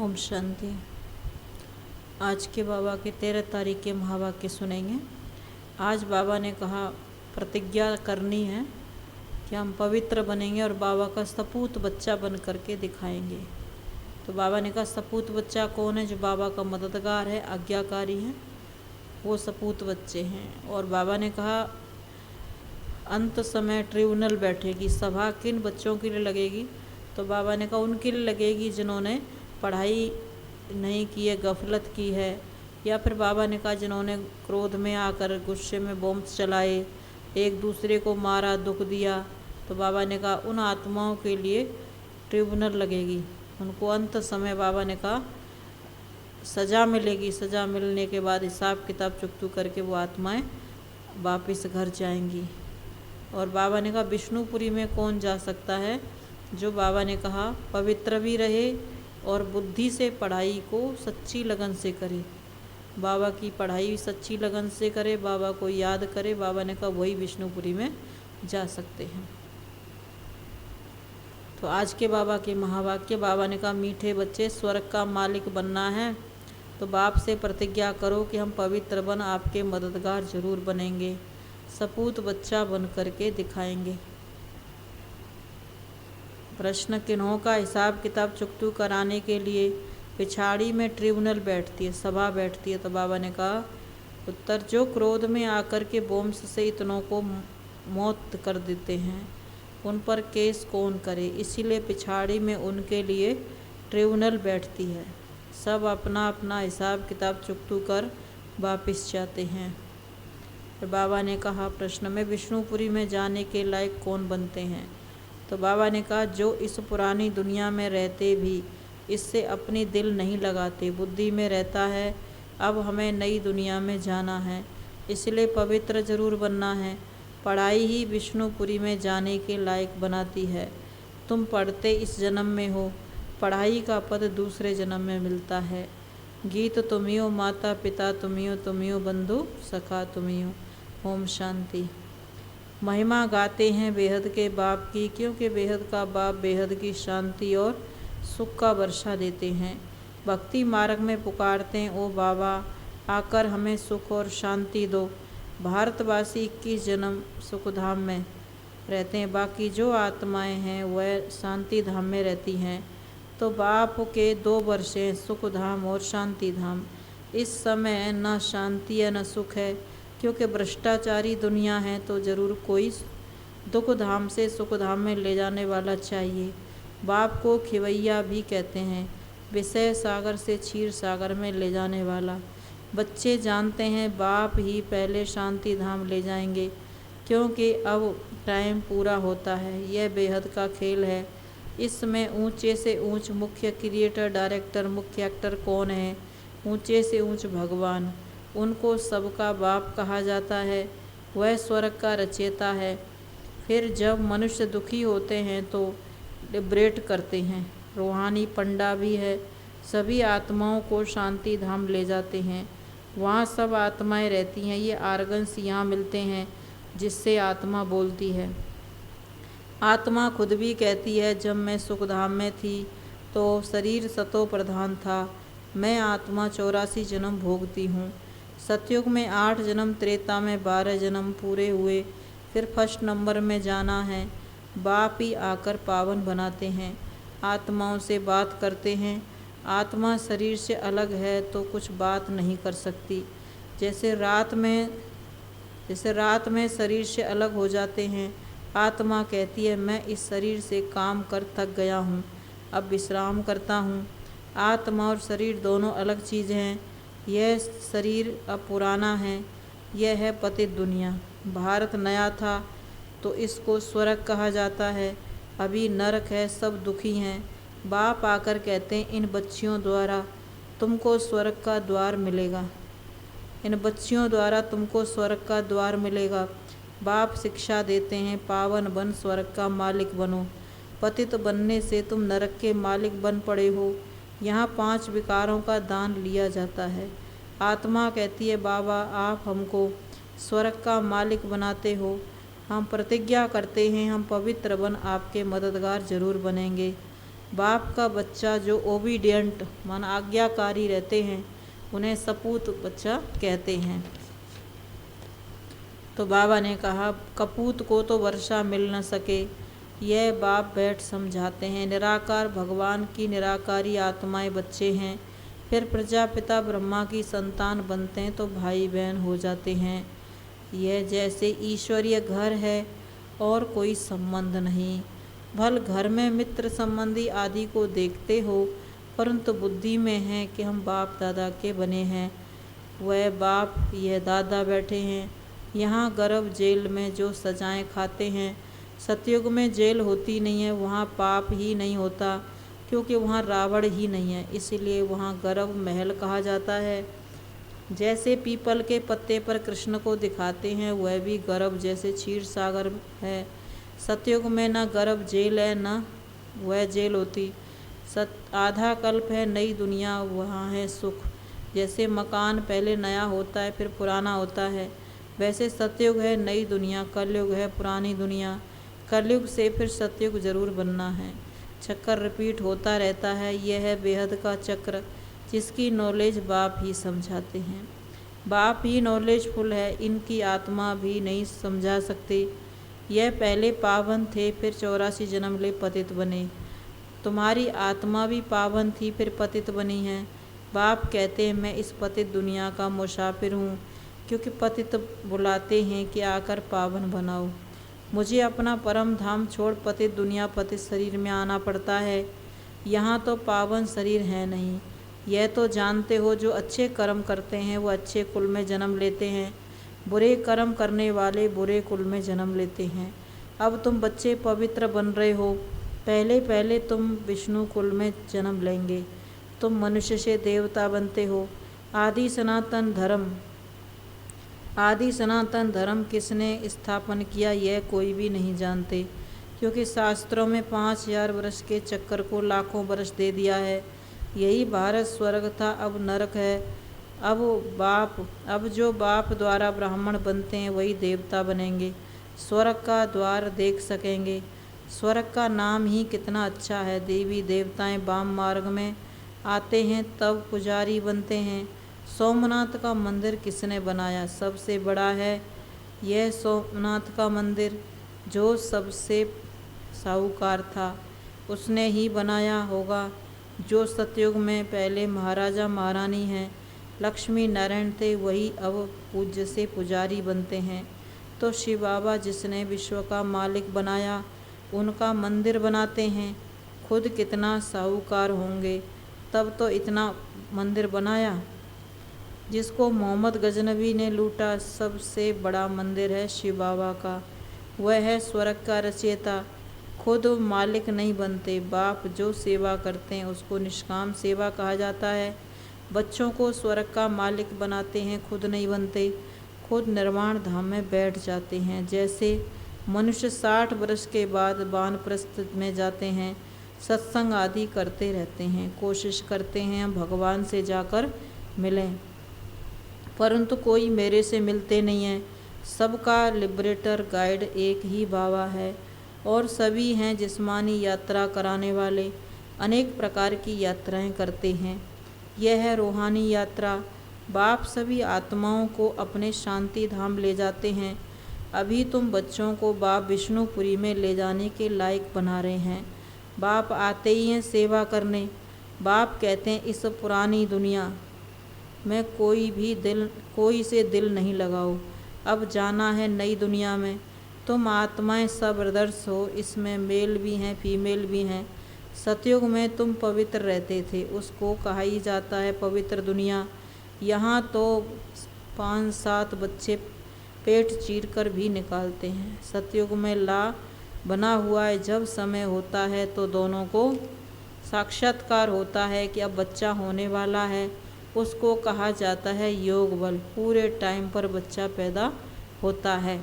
ओम शांति। आज के बाबा के 13 तारीख के महावाक्य सुनेंगे। आज बाबा ने कहा प्रतिज्ञा करनी है कि हम पवित्र बनेंगे और बाबा का सपूत बच्चा बन करके दिखाएंगे। तो बाबा ने कहा सपूत बच्चा कौन है? जो बाबा का मददगार है, आज्ञाकारी है, वो सपूत बच्चे हैं। और बाबा ने कहा अंत समय ट्रिब्यूनल बैठेगी, सभा किन बच्चों के लिए लगेगी? तो बाबा ने कहा उनके लिए लगेगी जिन्होंने पढ़ाई नहीं की है, गफलत की है, या फिर बाबा ने कहा जिन्होंने क्रोध में आकर गुस्से में बॉम्ब चलाए, एक दूसरे को मारा, दुख दिया। तो बाबा ने कहा उन आत्माओं के लिए ट्रिब्यूनल लगेगी, उनको अंत समय बाबा ने कहा सज़ा मिलेगी। सज़ा मिलने के बाद हिसाब किताब चुकतू करके वो आत्माएं वापस घर जाएंगी। और बाबा ने कहा विष्णुपुरी में कौन जा सकता है? जो बाबा ने कहा पवित्र भी रहे और बुद्धि से पढ़ाई को सच्ची लगन से करे, बाबा की पढ़ाई सच्ची लगन से करे, बाबा को याद करे। बाबा ने कहा वही विष्णुपुरी में जा सकते हैं। तो आज के बाबा के महावाक्य, बाबा ने कहा मीठे बच्चे स्वर्ग का मालिक बनना है तो बाप से प्रतिज्ञा करो कि हम पवित्र बन आपके मददगार जरूर बनेंगे, सपूत बच्चा बन करके दिखाएंगे। प्रश्न किन्हों का हिसाब किताब चुकतू कराने के लिए पिछाड़ी में ट्रिब्यूनल बैठती है, सभा बैठती है? तो बाबा ने कहा उत्तर जो क्रोध में आकर के बोम्स से इतनों को मौत कर देते हैं उन पर केस कौन करे? इसीलिए पिछाड़ी में उनके लिए ट्रिब्यूनल बैठती है। सब अपना अपना हिसाब किताब चुकतू कर वापस जाते हैं। फिर बाबा ने कहा प्रश्न में विष्णुपुरी में जाने के लायक कौन बनते हैं? तो बाबा ने कहा जो इस पुरानी दुनिया में रहते भी इससे अपनी दिल नहीं लगाते, बुद्धि में रहता है अब हमें नई दुनिया में जाना है, इसलिए पवित्र जरूर बनना है। पढ़ाई ही विष्णुपुरी में जाने के लायक बनाती है। तुम पढ़ते इस जन्म में हो, पढ़ाई का पद दूसरे जन्म में मिलता है। गीत तुमियो, माता पिता तुमियो, तुमियो बंधु सखा तुमियो। ओम शांति। महिमा गाते हैं बेहद के बाप की, क्योंकि बेहद का बाप बेहद की शांति और सुख का वर्षा देते हैं। भक्ति मार्ग में पुकारते हैं ओ बाबा आकर हमें सुख और शांति दो। भारतवासी 21 जन्म सुखधाम में रहते हैं, बाकी जो आत्माएं हैं वह शांति धाम में रहती हैं। तो बाप के 2 वर्ष हैं, सुखधाम और शांति धाम। इस समय न शांति है न सुख है, क्योंकि भ्रष्टाचारी दुनिया है। तो ज़रूर कोई दुख धाम से सुख धाम में ले जाने वाला चाहिए। बाप को खिवैया भी कहते हैं, विषय सागर से क्षीर सागर में ले जाने वाला। बच्चे जानते हैं बाप ही पहले शांति धाम ले जाएंगे, क्योंकि अब टाइम पूरा होता है। यह बेहद का खेल है। इसमें ऊंचे से ऊंच मुख्य क्रिएटर, डायरेक्टर, मुख्य एक्टर कौन है? ऊंचे से ऊंच भगवान, उनको सबका बाप कहा जाता है। वह स्वर्ग का रचयिता है। फिर जब मनुष्य दुखी होते हैं तो लिबरेट करते हैं। रूहानी पंडा भी है, सभी आत्माओं को शांति धाम ले जाते हैं। वहाँ सब आत्माएं रहती हैं। ये आर्गन्स यहाँ मिलते हैं जिससे आत्मा बोलती है। आत्मा खुद भी कहती है जब मैं सुखधाम में थी तो शरीर सतो प्रधान था। मैं आत्मा 84 जन्म भोगती हूँ। सतयुग में 8 जन्म, त्रेता में 12 जन्म पूरे हुए। फिर फर्स्ट नंबर में जाना है। बाप ही आकर पावन बनाते हैं, आत्माओं से बात करते हैं। आत्मा शरीर से अलग है तो कुछ बात नहीं कर सकती। जैसे रात में शरीर से अलग हो जाते हैं। आत्मा कहती है मैं इस शरीर से काम कर थक गया हूँ, अब विश्राम करता हूँ। आत्मा और शरीर दोनों अलग चीज़ हैं। यह शरीर अब पुराना है, यह है पतित दुनिया। भारत नया था तो इसको स्वर्ग कहा जाता है, अभी नरक है, सब दुखी हैं। बाप आकर कहते हैं इन बच्चियों द्वारा तुमको स्वर्ग का द्वार मिलेगा, इन बच्चियों द्वारा तुमको स्वर्ग का द्वार मिलेगा। बाप शिक्षा देते हैं पावन बन स्वर्ग का मालिक बनो। पतित बनने से तुम नरक के मालिक बन पड़े हो। यहाँ 5 विकारों का दान लिया जाता है। आत्मा कहती है बाबा आप हमको स्वर्ग का मालिक बनाते हो, हम प्रतिज्ञा करते हैं हम पवित्र बन आपके मददगार जरूर बनेंगे। बाप का बच्चा जो ओबीडियंट मन आज्ञाकारी रहते हैं उन्हें सपूत बच्चा कहते हैं। तो बाबा ने कहा कपूत को तो वर्षा मिल न सके, यह बाप बैठ समझाते हैं। निराकार भगवान की निराकारी आत्माएं बच्चे हैं, फिर प्रजापिता ब्रह्मा की संतान बनते हैं तो भाई बहन हो जाते हैं। यह जैसे ईश्वरीय घर है और कोई संबंध नहीं। भल घर में मित्र संबंधी आदि को देखते हो, परंतु बुद्धि में है कि हम बाप दादा के बने हैं। वह बाप यह दादा बैठे हैं। यहाँ गर्भ जेल में जो सजाएं खाते हैं, सतयुग में जेल होती नहीं है, वहाँ पाप ही नहीं होता, क्योंकि वहाँ रावण ही नहीं है, इसलिए वहाँ गर्भ महल कहा जाता है। जैसे पीपल के पत्ते पर कृष्ण को दिखाते हैं, वह भी गर्भ जैसे क्षीर सागर है। सतयुग में न गर्भ जेल है न वह जेल होती। आधा कल्प है नई दुनिया, वहाँ है सुख। जैसे मकान पहले नया होता है फिर पुराना होता है, वैसे सतयुग है नई दुनिया, कलयुग है पुरानी दुनिया। कलयुग से फिर सतयुग जरूर बनना है। चक्कर रिपीट होता रहता है। यह है बेहद का चक्र, जिसकी नॉलेज बाप ही समझाते हैं। बाप ही नॉलेजफुल है, इनकी आत्मा भी नहीं समझा सकती। यह पहले पावन थे, फिर 84 जन्म ले पतित बने। तुम्हारी आत्मा भी पावन थी, फिर पतित बनी है। बाप कहते हैं मैं इस पतित दुनिया का मुसाफिर हूँ, क्योंकि पतित बुलाते हैं कि आकर पावन बनाओ। मुझे अपना परम धाम छोड़ पतित दुनिया पतित शरीर में आना पड़ता है। यहाँ तो पावन शरीर है नहीं। यह तो जानते हो जो अच्छे कर्म करते हैं वो अच्छे कुल में जन्म लेते हैं, बुरे कर्म करने वाले बुरे कुल में जन्म लेते हैं। अब तुम बच्चे पवित्र बन रहे हो, पहले पहले तुम विष्णु कुल में जन्म लेंगे। तुम मनुष्य से देवता बनते हो। आदि सनातन धर्म किसने स्थापन किया यह कोई भी नहीं जानते, क्योंकि शास्त्रों में 5000 वर्ष के चक्कर को लाखों वर्ष दे दिया है। यही भारत स्वर्ग था, अब नरक है। अब जो बाप द्वारा ब्राह्मण बनते हैं वही देवता बनेंगे, स्वर्ग का द्वार देख सकेंगे। स्वर्ग का नाम ही कितना अच्छा है। देवी देवताएं वाम मार्ग में आते हैं तब पुजारी बनते हैं। सोमनाथ का मंदिर किसने बनाया? सबसे बड़ा है यह सोमनाथ का मंदिर, जो सबसे साहूकार था उसने ही बनाया होगा। जो सतयुग में पहले महाराजा महारानी हैं, लक्ष्मी नारायण थे, वही अब पूज्य से पुजारी बनते हैं। तो शिव बाबा जिसने विश्व का मालिक बनाया उनका मंदिर बनाते हैं। खुद कितना साहूकार होंगे, तब तो इतना मंदिर बनाया। जिसको मोहम्मद गजनवी ने लूटा, सबसे बड़ा मंदिर है शिव बाबा का। वह है स्वर्ग का रचयिता, खुद मालिक नहीं बनते। बाप जो सेवा करते हैं उसको निष्काम सेवा कहा जाता है। बच्चों को स्वर्ग का मालिक बनाते हैं, खुद नहीं बनते। खुद निर्वाण धाम में बैठ जाते हैं। जैसे मनुष्य 60 वर्ष के बाद वानप्रस्थ में जाते हैं, सत्संग आदि करते रहते हैं, कोशिश करते हैं भगवान से जाकर मिलें, परंतु कोई मेरे से मिलते नहीं है। सबका लिबरेटर गाइड एक ही बाबा है और सभी हैं जिस्मानी यात्रा कराने वाले। अनेक प्रकार की यात्राएं करते हैं। यह है रूहानी यात्रा। बाप सभी आत्माओं को अपने शांति धाम ले जाते हैं। अभी तुम बच्चों को बाप विष्णुपुरी में ले जाने के लायक बना रहे हैं। बाप आते ही हैं सेवा करने। बाप कहते हैं इस पुरानी दुनिया में कोई से दिल नहीं लगाओ, अब जाना है नई दुनिया में। तुम आत्माएं सब ब्रदर्स हो, इसमें मेल भी हैं फीमेल भी हैं। सतयुग में तुम पवित्र रहते थे, उसको कहा ही जाता है पवित्र दुनिया। यहाँ तो 5-7 बच्चे पेट चीर कर भी निकालते हैं। सतयुग में ला बना हुआ है, जब समय होता है तो दोनों को साक्षात्कार होता है कि अब बच्चा होने वाला है। उसको कहा जाता है योग बल। पूरे टाइम पर बच्चा पैदा होता है,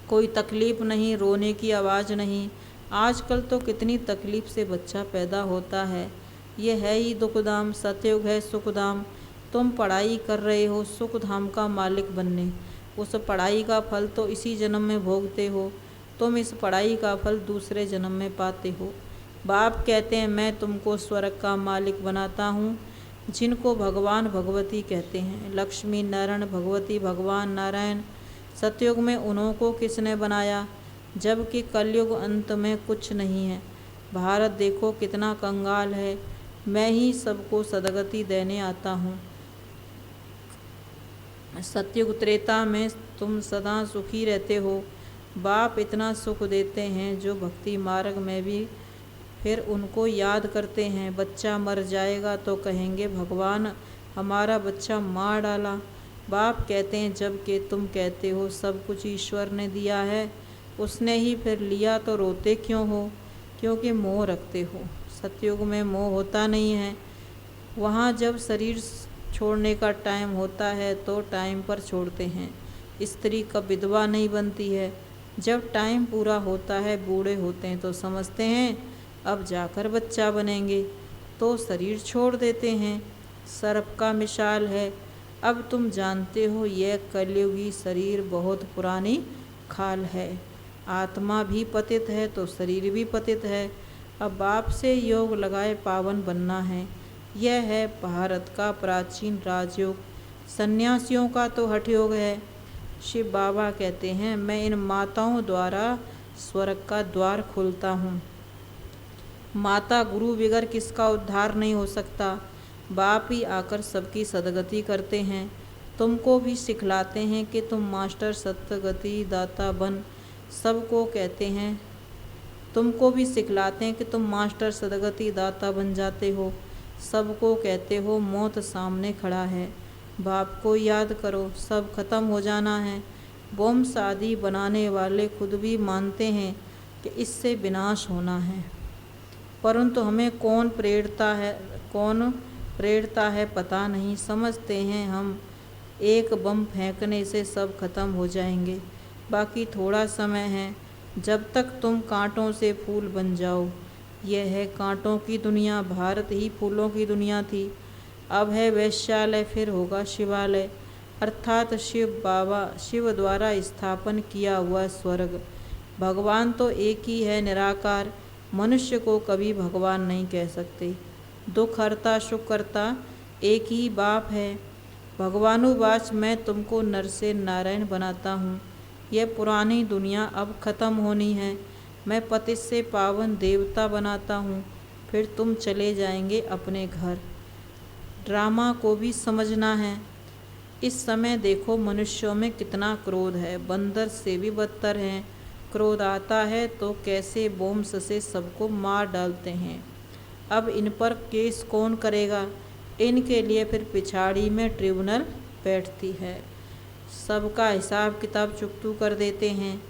कोई तकलीफ़ नहीं, रोने की आवाज़ नहीं। आजकल तो कितनी तकलीफ़ से बच्चा पैदा होता है। ये है ही दुखधाम। सतयुग है सुखधाम। तुम पढ़ाई कर रहे हो सुखधाम का मालिक बनने। उस पढ़ाई का फल तो इसी जन्म में भोगते हो। तुम इस पढ़ाई का फल दूसरे जन्म में पाते हो। बाप कहते हैं मैं तुमको स्वर्ग का मालिक बनाता हूँ, जिनको भगवान भगवती कहते हैं। लक्ष्मी नारायण भगवती भगवान नारायण। सतयुग में उन्हों को किसने बनाया, जबकि कलयुग अंत में कुछ नहीं है। भारत देखो कितना कंगाल है, मैं ही सबको सदगति देने आता हूँ। सतयुग त्रेता में तुम सदा सुखी रहते हो। बाप इतना सुख देते हैं जो भक्ति मार्ग में भी फिर उनको याद करते हैं। बच्चा मर जाएगा तो कहेंगे भगवान हमारा बच्चा मार डाला। बाप कहते हैं जबकि तुम कहते हो सब कुछ ईश्वर ने दिया है, उसने ही फिर लिया तो रोते क्यों हो, क्योंकि मोह रखते हो। सतयुग में मोह होता नहीं है। वहाँ जब शरीर छोड़ने का टाइम होता है तो टाइम पर छोड़ते हैं। स्त्री कब विधवा नहीं बनती है, जब टाइम पूरा होता है बूढ़े होते हैं तो समझते हैं अब जाकर बच्चा बनेंगे, तो शरीर छोड़ देते हैं। सर्प का मिसाल है। अब तुम जानते हो यह कलयुगी शरीर बहुत पुरानी खाल है। आत्मा भी पतित है तो शरीर भी पतित है। अब बाप से योग लगाए पावन बनना है। यह है भारत का प्राचीन राजयोग। सन्यासियों का तो हठ योग है। शिव बाबा कहते हैं मैं इन माताओं द्वारा स्वर्ग का द्वार खोलता हूँ। माता गुरु बगैर किसका उद्धार नहीं हो सकता। बाप ही आकर सबकी सदगति करते हैं। तुमको भी सिखलाते हैं कि तुम मास्टर सदगति दाता बन सबको कहते हैं। तुमको भी सिखलाते हैं कि तुम मास्टर सदगति दाता बन जाते हो। सबको कहते हो मौत सामने खड़ा है, बाप को याद करो, सब खत्म हो जाना है। बॉम्ब आदि बनाने वाले खुद भी मानते हैं कि इससे विनाश होना है, परंतु हमें कौन प्रेरता है पता नहीं। समझते हैं हम एक बम फेंकने से सब खत्म हो जाएंगे, बाकी थोड़ा समय है जब तक तुम कांटों से फूल बन जाओ। यह है कांटों की दुनिया, भारत ही फूलों की दुनिया थी। अब है वैश्यालय, फिर होगा शिवालय, अर्थात शिव द्वारा स्थापन किया हुआ स्वर्ग। भगवान तो एक ही है निराकार, मनुष्य को कभी भगवान नहीं कह सकते। दुख हरता सुख करता एक ही बाप है। भगवानुवाच मैं तुमको नर से नारायण बनाता हूँ। यह पुरानी दुनिया अब खत्म होनी है। मैं पतित से पावन देवता बनाता हूँ, फिर तुम चले जाएंगे अपने घर। ड्रामा को भी समझना है। इस समय देखो मनुष्यों में कितना क्रोध है, बंदर से भी बदतर हैं। क्रोध आता है तो कैसे बोम्स से सबको मार डालते हैं। अब इन पर केस कौन करेगा, इनके लिए फिर पिछाड़ी में ट्रिब्यूनल बैठती है। सबका हिसाब किताब चुकतू कर देते हैं।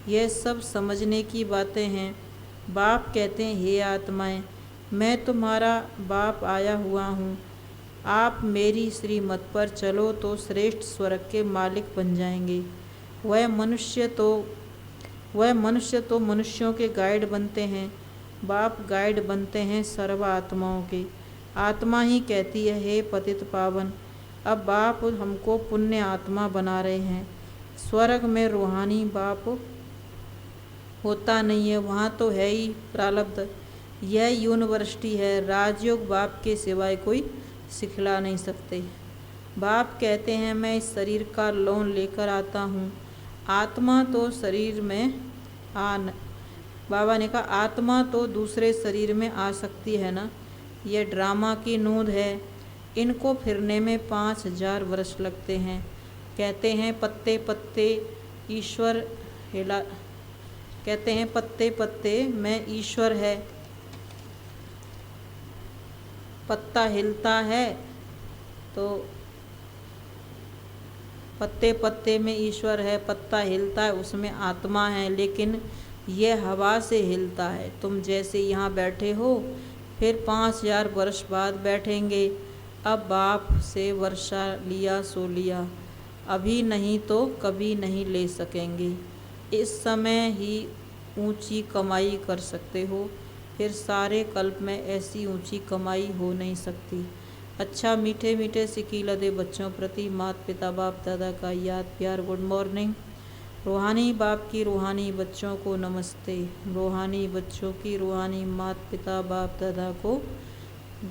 यह सब समझने की बातें हैं। बाप कहते हैं हे आत्माएं, मैं तुम्हारा बाप आया हुआ हूँ। आप मेरी श्रीमत पर चलो तो श्रेष्ठ स्वर्ग के मालिक बन जाएंगे। वह मनुष्य तो मनुष्यों के गाइड बनते हैं। बाप गाइड बनते हैं सर्व आत्माओं के। आत्मा ही कहती है हे पतित पावन। अब बाप हमको पुण्य आत्मा बना रहे हैं। स्वर्ग में रूहानी बाप होता नहीं है, वहाँ तो है ही प्रारब्ध। यह यूनिवर्सिटी है, राजयोग बाप के सिवाय कोई सिखला नहीं सकते। बाप कहते हैं मैं इस शरीर का लोन लेकर आता हूँ। आत्मा तो शरीर में बाबा ने कहा आत्मा तो दूसरे शरीर में आ सकती है ना। यह ड्रामा की नूंद है। इनको फिरने में 5000 वर्ष लगते हैं। कहते हैं पत्ते पत्ते ईश्वर हिला, कहते हैं पत्ते पत्ते में ईश्वर है। पत्ता हिलता है तो पत्ते पत्ते में ईश्वर है, पत्ता हिलता है उसमें आत्मा है, लेकिन यह हवा से हिलता है। तुम जैसे यहाँ बैठे हो, फिर 5000 वर्ष बाद बैठेंगे। अब बाप से वर्षा लिया सो लिया, अभी नहीं तो कभी नहीं ले सकेंगे। इस समय ही ऊंची कमाई कर सकते हो, फिर सारे कल्प में ऐसी ऊंची कमाई हो नहीं सकती। अच्छा मीठे मीठे सिकीलदे बच्चों प्रति माता पिता बाप दादा का याद प्यार। Good morning. रूहानी बाप की रूहानी बच्चों को नमस्ते। रूहानी बच्चों की रूहानी माता पिता बाप दादा को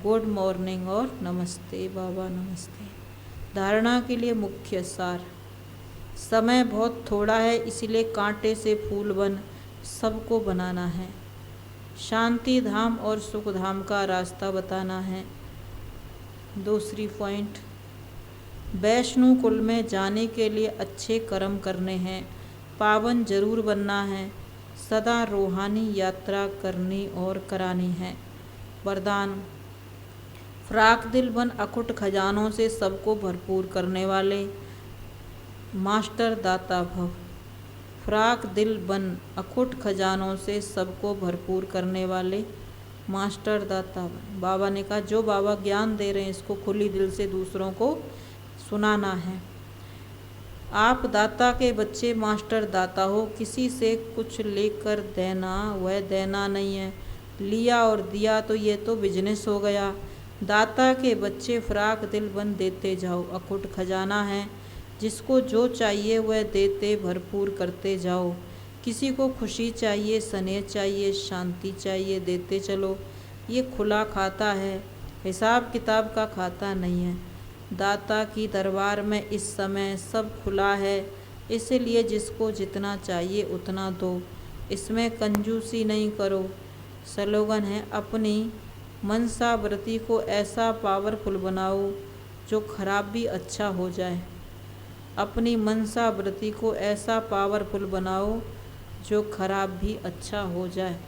गुड मॉर्निंग और नमस्ते बाबा नमस्ते। धारणा के लिए मुख्य सार। समय बहुत थोड़ा है, इसलिए कांटे से फूल बन सबको बनाना है। शांति धाम और सुख धाम का रास्ता बताना है। दूसरी पॉइंट, वैष्णु कुल में जाने के लिए अच्छे कर्म करने हैं, पावन जरूर बनना है, सदा रूहानी यात्रा करनी और करानी है। वरदान, फ्राक दिल बन अकुट खजानों से सबको भरपूर करने वाले मास्टर दाता भव। फ्राक दिल बन अकुट खजानों से सबको भरपूर करने वाले मास्टर दाता बन। बाबा ने कहा जो बाबा ज्ञान दे रहे हैं इसको खुली दिल से दूसरों को सुनाना है। आप दाता के बच्चे मास्टर दाता हो, किसी से कुछ लेकर देना वह देना नहीं है, लिया और दिया तो ये तो बिजनेस हो गया। दाता के बच्चे फ्राक दिल बन देते जाओ, अकुट खजाना है, जिसको जो चाहिए वह देते भरपूर करते जाओ। किसी को खुशी चाहिए, स्नेह चाहिए, शांति चाहिए, देते चलो। ये खुला खाता है, हिसाब किताब का खाता नहीं है। दाता की दरबार में इस समय सब खुला है, इसलिए जिसको जितना चाहिए उतना दो, इसमें कंजूसी नहीं करो। स्लोगन है, अपनी मनसा व्रति को ऐसा पावरफुल बनाओ जो खराब भी अच्छा हो जाए। अपनी मनसा व्रति को ऐसा पावरफुल बनाओ जो खराब भी अच्छा हो जाए।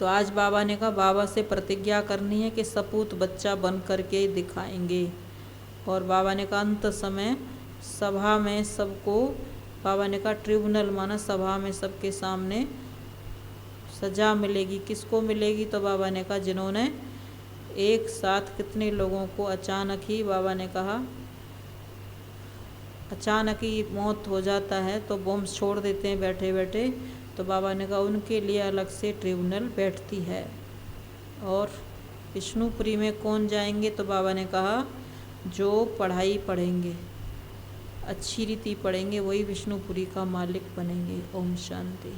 तो आज बाबा ने कहा बाबा से प्रतिज्ञा करनी है कि सपूत बच्चा बन करके दिखाएंगे। और बाबा ने कहा अंत समय सभा में सबको, बाबा ने कहा ट्रिब्यूनल माना सभा में सबके सामने सजा मिलेगी। किसको मिलेगी? तो बाबा ने कहा जिन्होंने एक साथ कितने लोगों को अचानक ही, बाबा ने कहा अचानक ही मौत हो जाता है तो बम छोड़ देते हैं बैठे बैठे, तो बाबा ने कहा उनके लिए अलग से ट्रिब्यूनल बैठती है। और विष्णुपुरी में कौन जाएंगे? तो बाबा ने कहा जो पढ़ाई पढ़ेंगे, अच्छी रीति पढ़ेंगे, वही विष्णुपुरी का मालिक बनेंगे। ओम शांति।